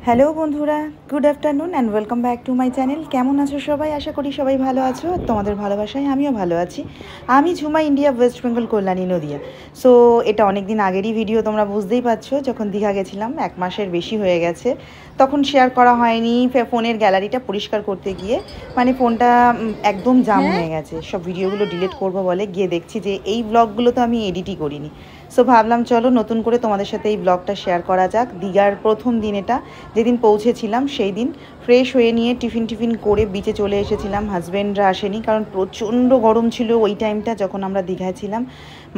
Hello বন্ধুরা, good afternoon and welcome back to my channel. কেমন আছো সবাই? আশা করি সবাই ভালো আছো। তোমাদের ভালোবাসায় আমিও ভালো আছি। আমি Jhuma, India, West Bengal, Kalyani, Nadia. So এটা অনেক দিন আগেরই ভিডিও, তোমরা বুঝতেই পারছো। যখন দীঘা গেছিলাম 1 মাসের বেশি হয়ে গেছে, তখন শেয়ার করা হয়নি। ফোনের গ্যালারিটা পরিষ্কার করতে গিয়ে মানে ফোনটা একদম জাম হয়ে গেছে। সব ভিডিওগুলো ডিলিট করবো বলে গিয়ে দেখছি যে এই ব্লগগুলো তো আমি এডিটই করিনি। সো ভাবলাম চলো নতুন করে তোমাদের সাথে এই ব্লগটা শেয়ার করা যাক। দীঘার প্রথম দিন এটা, যেদিন পৌঁছেছিলাম সেই দিন ফ্রেশ হয়ে নিয়ে টিফিন করে বিচে চলে এসেছিলাম। হাজব্যান্ডরা আসেনি কারণ প্রচণ্ড গরম ছিল ওই টাইমটা যখন আমরা দীঘায় ছিলাম।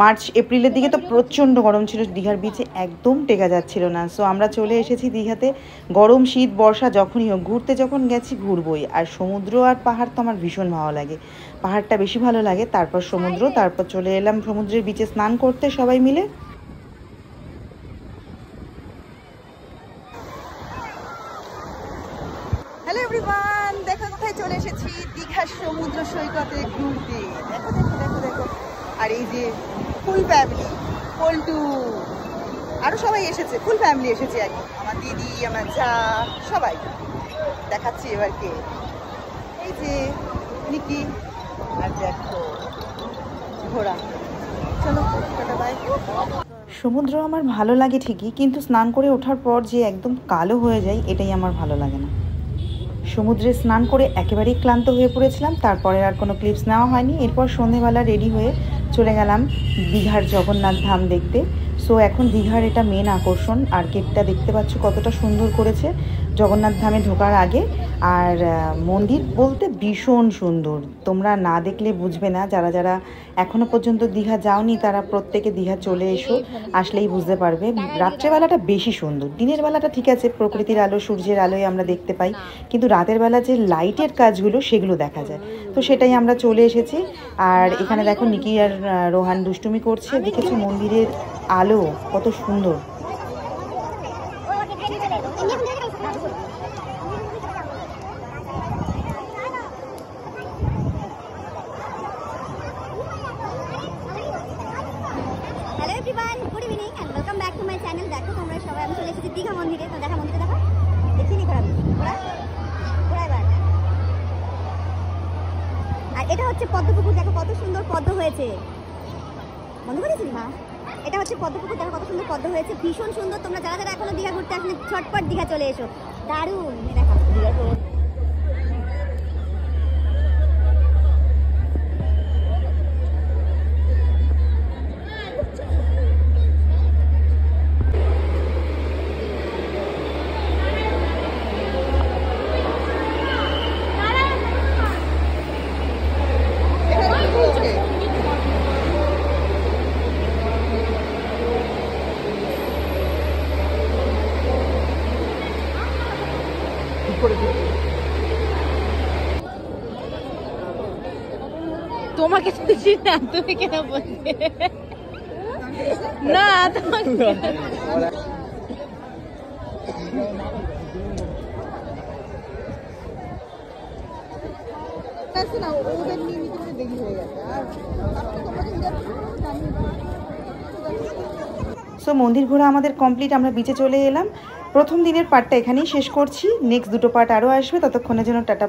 মার্চ এপ্রিলের দিকে তো প্রচণ্ড গরম ছিল, দীঘার বিচে একদম টেকা যাচ্ছিল না। সো আমরা চলে এসেছি দীঘাতে। গরম শীত বর্ষা যখনই হোক, ঘুরতে যখন গেছি ঘুরবই। আর সমুদ্র আর পাহাড় তো আমার ভীষণ ভালো লাগে, পাহাড়টা বেশি ভালো লাগে, তারপর সমুদ্র, তারপর চলে এলাম সমুদ্রের বিচে স্নান করতে সবাই মিলে। হ্যালো এভরিওয়ান, দেখো কোথায় চলে এসেছি, দীঘার সমুদ্র সৈকতে ঘুরতে। দেখো দেখো দেখো দেখো, আর এই যে ফুল ফ্যামিলি, পল্টু আরও সবাই এসেছে, ফুল ফ্যামিলি এসেছে একদম। আমার দিদি, আমার যা, সবাই দেখাচ্ছি এবার কে। এই যে নিকি আর দেখো ঘোড়া। চলো টাটা বাই। সমুদ্র আমার ভালো লাগে ঠিকই, কিন্তু স্নান করে ওঠার পর যে একদম কালো হয়ে যায় এটাই আমার ভালো লাগে না। সমুদ্রে স্নান করে একেবারেই ক্লান্ত হয়ে পড়েছিলাম, তারপরে আর কোনো ক্লিপস নেওয়া হয়নি। এরপর সন্ধেবেলা রেডি হয়ে চলে গেলাম দীঘার জগন্নাথ ধাম দেখতে। সো এখন দীঘার এটা মেন আকর্ষণ। আর গেটটা দেখতে পাচ্ছ কতটা সুন্দর করেছে জগন্নাথ ধামে ঢোকার আগে। আর মন্দির বলতে ভীষণ সুন্দর, তোমরা না দেখলে বুঝবে না। যারা যারা এখনও পর্যন্ত দীঘা যাওনি তারা প্রত্যেকে দীঘা চলে এসো, আসলেই বুঝতে পারবে। রাত্রেবেলাটা বেশি সুন্দর, দিনের বেলাটা ঠিক আছে, প্রকৃতির আলো সূর্যের আলোয় আমরা দেখতে পাই, কিন্তু রাতের বেলা যে লাইটের কাজগুলো সেগুলো দেখা যায়। তো সেটাই আমরা চলে এসেছি। আর এখানে দেখো নিকি আর রোহান দুষ্টুমি করছে। দেখেছো মন্দিরের আলো কত সুন্দর। Hello everyone, good evening and welcome back to my channel. দেখো তোমরা সবাই, আমি চলে এসেছি দীঘা মন্দিরে। তো দেখা মন্দিরে দেখো, দেখিনি ঘোরা এবার। আর এটা হচ্ছে পদ্মপুকুর, দেখো কত সুন্দর পদ্ম হয়েছে। বন্ধ করেছিস? হ্যাঁ, এটা হচ্ছে পদ্মপুকুর, দেখো কত সুন্দর পদ্ম হয়েছে, ভীষণ সুন্দর। তোমরা যারা যারা এখনো দীঘা ঘুরতে আসলে ঝটপট দীঘা চলে এসো, দারুণ। দেখো দীঘা তোমাকে খুশি না, তুমি কেন বলবে না? তোমাকে সো মন্দির ঘোরা আমাদের কমপ্লিট, আমরা বিচে চলে এলাম। প্রথম দিনের পার্টটা এখানেই শেষ করছি, নেক্সট দুটো পার্ট আরও আসবে, ততক্ষণের জন্য টাটা।